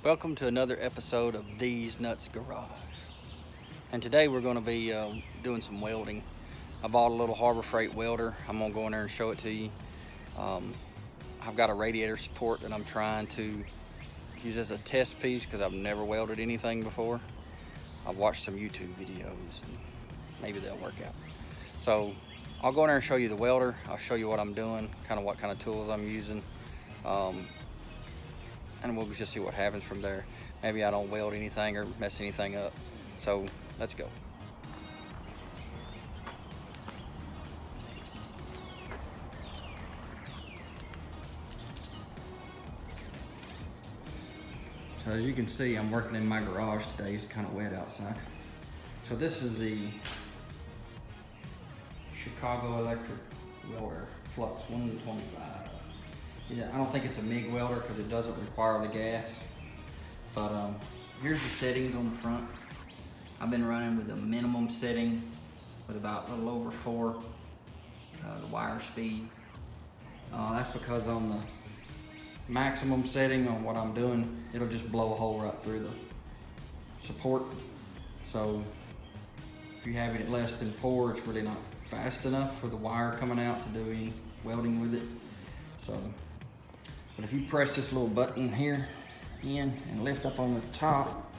Welcome to another episode of Thez Nutz Garage. And today we're going to be doing some welding. I bought a little Harbor Freight welder. I'm going to go in there and show it to you. I've got a radiator support that I'm trying to use as a test piece because I've never welded anything before. I've watched some YouTube videos and maybe they'll work out. So I'll go in there and show you the welder. I'll show you what I'm doing, kind of what kind of tools I'm using. And we'll just see what happens from there. Maybe I don't weld anything or mess anything up. So let's go. So as you can see, I'm working in my garage today. It's kind of wet outside. So this is the Chicago Electric welder, flux 125. Yeah, I don't think it's a MIG welder because it doesn't require the gas. But here's the settings on the front. I've been running with a minimum setting with about a little over 4, the wire speed. That's because on the maximum setting on what I'm doing, it'll just blow a hole right through the support. So if you have it at less than 4, it's really not fast enough for the wire coming out to do any welding with it. So, but if you press this little button here in and lift up on the top,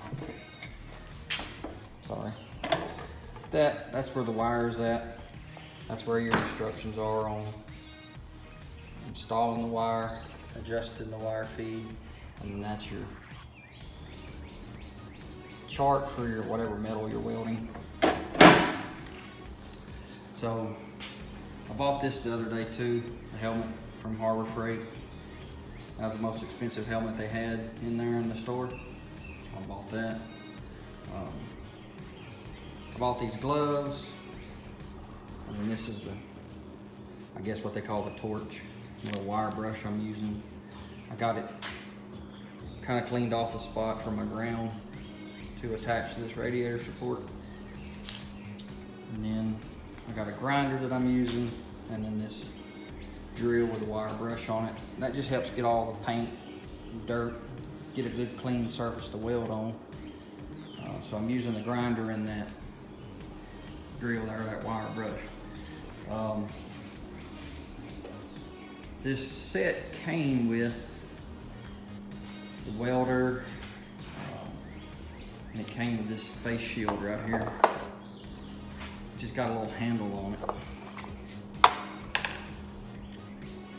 sorry, that's where the wire is at. That's where your instructions are on installing the wire, adjusting the wire feed, and that's your chart for your whatever metal you're welding. So I bought this the other day too, a helmet from Harbor Freight. That was the most expensive helmet they had in there in the store. I bought that. I bought these gloves, and then this is the, I guess what they call the torch, little wire brush I'm using. I got it kind of cleaned off the spot from my ground to attach to this radiator support. And then I got a grinder that I'm using, and then this drill with a wire brush on it. That just helps get all the paint, dirt, get a good clean surface to weld on. So I'm using the grinder and that drill there, that wire brush. This set came with the welder, and it came with this face shield right here. Just got a little handle on it.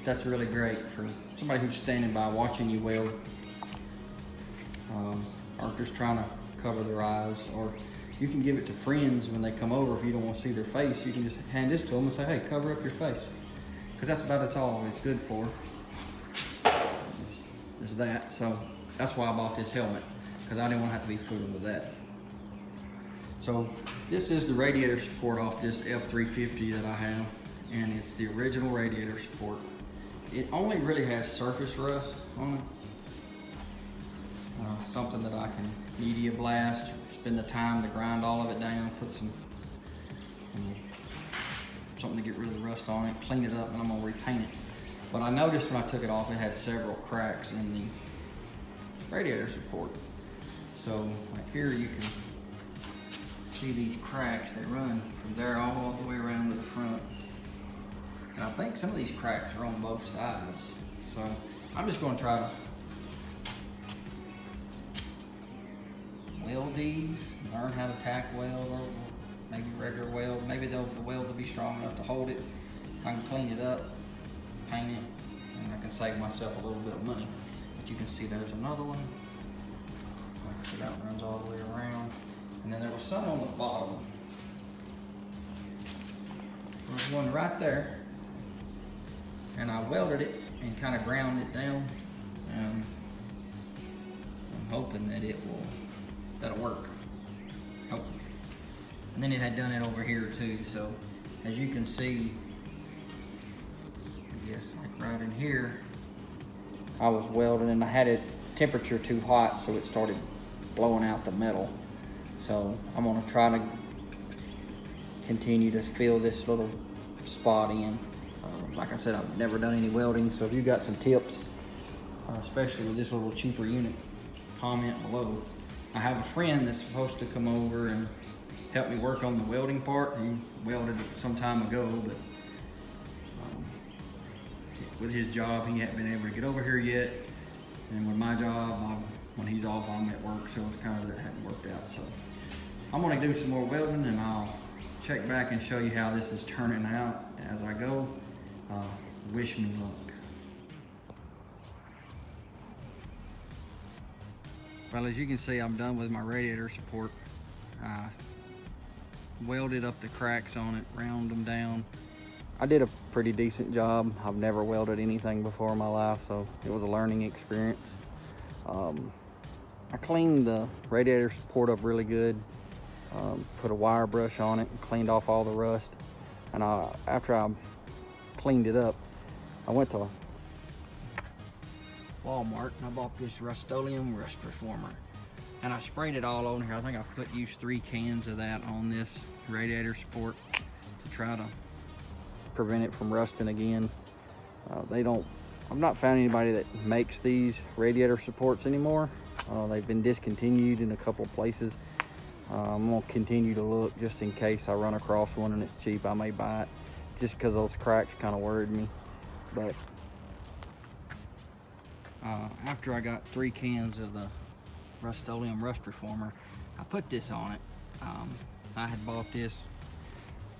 That's really great for somebody who's standing by watching you weld, or just trying to cover their eyes. Or you can give it to friends when they come over. If you don't want to see their face, you can just hand this to them and say, hey, cover up your face. Because that's about all it's good for, is that. So that's why I bought this helmet, because I didn't want to have to be fooling with that. So this is the radiator support off this F350 that I have, and it's the original radiator support. It only really has surface rust on it. Something that I can media blast, spend the time to grind all of it down, put some something to get rid of the rust on it, clean it up, and I'm gonna repaint it. But I noticed when I took it off, it had several cracks in the radiator support. So like here you can see these cracks. They run from there all the way around to the front. And I think some of these cracks are on both sides. So I'm just going to try to weld these, learn how to tack weld, or maybe regular weld. Maybe the welds will be strong enough to hold it. I can clean it up, paint it, and I can save myself a little bit of money. But you can see there's another one. Like I said, that runs all the way around. And then there was some on the bottom. There's one right there. And I welded it and kind of ground it down. I'm hoping that that'll work. Hopefully. And then it had done it over here too. So as you can see, I guess like right in here, I was welding and I had it temperature too hot, so it started blowing out the metal. So I'm gonna try to continue to fill this little spot in. Like I said, I've never done any welding, so if you got some tips, especially with this little cheaper unit, comment below. I have a friend that's supposed to come over and help me work on the welding part. He welded some time ago, but with his job, he hadn't been able to get over here yet. And with my job, when he's off, I'm at work, so it's kind of that hadn't worked out. So I'm gonna do some more welding, and I'll check back and show you how this is turning out as I go. Wish me luck. Well, as you can see, I'm done with my radiator support. I welded up the cracks on it, round them down. I did a pretty decent job. I've never welded anything before in my life, so it was a learning experience. I cleaned the radiator support up really good, put a wire brush on it and cleaned off all the rust. And after I cleaned it up, I went to Walmart and I bought this Rust-Oleum rust reformer, and I sprayed it all on here. I think I used 3 cans of that on this radiator support to try to prevent it from rusting again. I've not found anybody that makes these radiator supports anymore. They've been discontinued in a couple of places. I'm gonna continue to look just in case I run across one and it's cheap. I may buy it just because those cracks kind of worried me. But after I got 3 cans of the Rust-Oleum rust reformer, I put this on it. I had bought this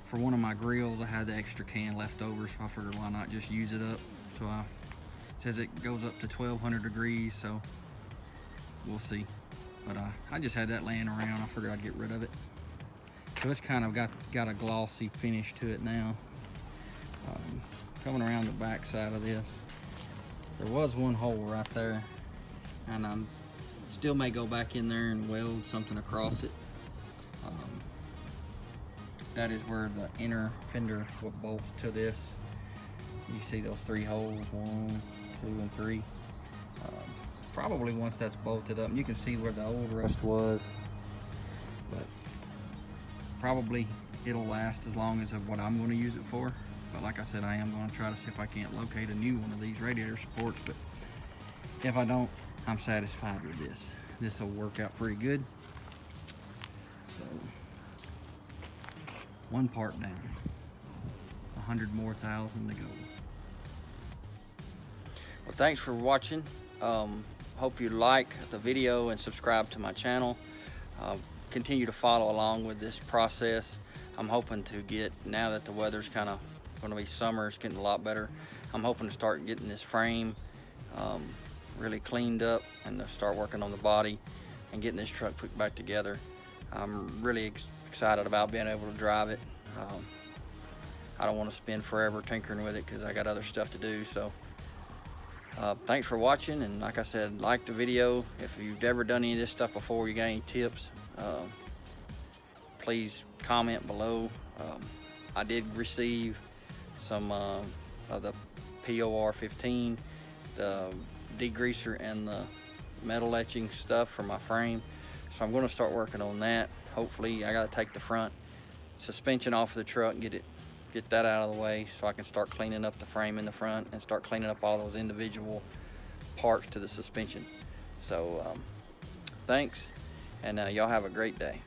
for one of my grills. I had the extra can left over, so I figured why not just use it up. So it says it goes up to 1200 degrees, so we'll see. But I just had that laying around. I figured I'd get rid of it. So it's kind of got a glossy finish to it now. Coming around the back side of this, there was one hole right there, and I still may go back in there and weld something across it. That is where the inner fender bolts to this. You see those 3 holes, 1, 2, and 3. Probably once that's bolted up, and you can see where the old rust was, but probably it'll last as long as of what I'm going to use it for. But like I said, I am going to try to see if I can't locate a new one of these radiator supports, but if I don't, I'm satisfied with this. This will work out pretty good. So 1 part down, 100,000 more to go. Well, thanks for watching. Hope you like the video and subscribe to my channel. Continue to follow along with this process. I'm hoping to get, now that the weather's kind of going to be summer, it's getting a lot better, I'm hoping to start getting this frame really cleaned up and to start working on the body and getting this truck put back together. I'm really excited about being able to drive it. I don't want to spend forever tinkering with it because I got other stuff to do. So thanks for watching, and like I said, like the video. If you've ever done any of this stuff before, you got any tips, please comment below. I did receive some of the POR 15, the degreaser and the metal etching stuff for my frame, so I'm going to start working on that. Hopefully, I got to take the front suspension off of the truck and get that out of the way so I can start cleaning up the frame in the front and start cleaning up all those individual parts to the suspension. So thanks, and y'all have a great day.